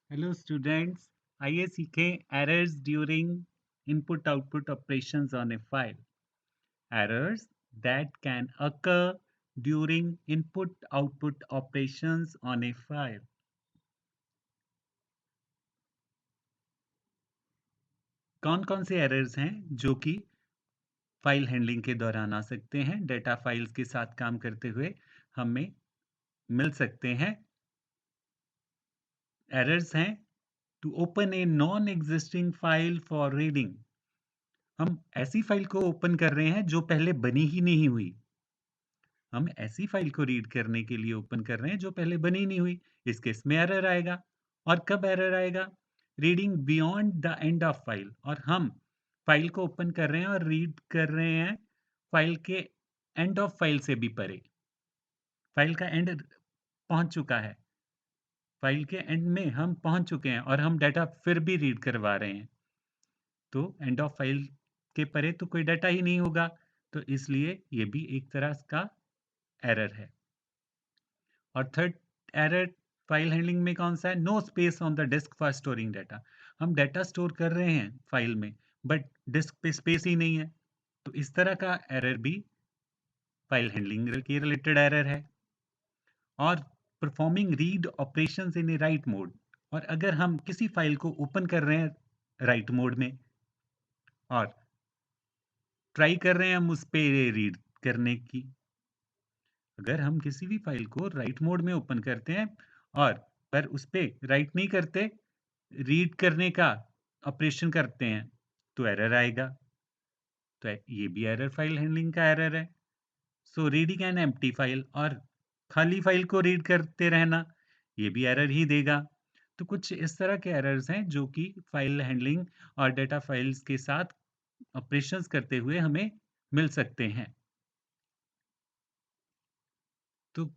Hello students, आइए सीखें errors during input output operations on A file. Errors that can occur during input output operations on A file. कौन कौन से errors हैं जो कि फाइल हैंडलिंग के दौरान आ सकते हैं, डेटा फाइल्स के साथ काम करते हुए हमें मिल सकते हैं। एरर्स हैं to open a non existing file for reading. हम ऐसी फाइल को ओपन कर रहे हैं जो पहले बनी ही नहीं हुई। हम ऐसी फाइल को रीड करने के लिए ओपन कर रहे हैं जो पहले बनी नहीं हुई। इस केस में एरर आएगा। और कब एरर आएगा? Reading beyond the end of file. और हम फाइल को ओपन कर रहे हैं और रीड कर रहे हैं फाइल के एंड ऑफ फाइल से भी परे। फाइल का एंड पहुंच चुका है। फाइल के एंड में हम पहुंच चुके हैं और हम डाटा फिर भी रीड करवा रहे हैं। तो एंड ऑफ फाइल के परे तो कोई डाटा ही नहीं होगा। तो इसलिए ये भी एक तरह का एरर है। और थर्ड एरर फाइल हैंडलिंग में कौन सा है? No space on the disk for storing data. हम डाटा स्टोर कर रहे हैं फाइल में, बट डिस्क पे स्पेस ही नहीं है। तो इस तरह का एरर भी फाइल हैंडलिंग के रिलेटेड एरर है। और performing read operations in a write mode. और अगर हम किसी फाइल को ओपन कर रहे हैं राइट मोड में और ट्राई कर रहे हैं हम उस पे रीड करने की, अगर हम किसी भी फाइल को राइट मोड में ओपन करते हैं और पर उस पे राइट नहीं करते, रीड करने का ऑपरेशन करते हैं, तो एरर आएगा। तो ये भी एरर फाइल हैंडलिंग का एरर है। So reading an empty file, और खाली फाइल को रीड करते रहना, ये भी एरर ही देगा। तो कुछ इस तरह के एरर्स हैं जो कि फाइल हैंडलिंग और डेटा फाइल्स के साथ ऑपरेशंस करते हुए हमें मिल सकते हैं। तो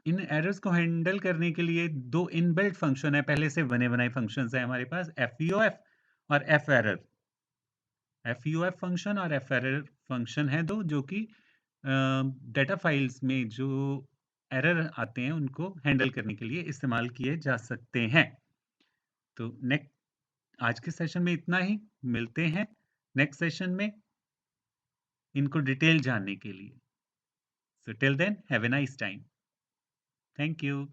इन एरर्स को हैंडल करने के लिए 2 इनबिल्ट फंक्शन है, पहले से बने बनाए फंक्शंस हैं हमारे पास, FEOF और FERROR। FEOF फंक्शन और FERROR फंक्शन है 2 जो कि डेटा फाइल्स में जो एरर आते हैं उनको हैंडल करने के लिए इस्तेमाल किए जा सकते हैं। तो आज के सेशन में इतना ही। मिलते हैं नेक्स्ट सेशन में इनको डिटेल जानने के लिए। So till then have a nice time. Thank you.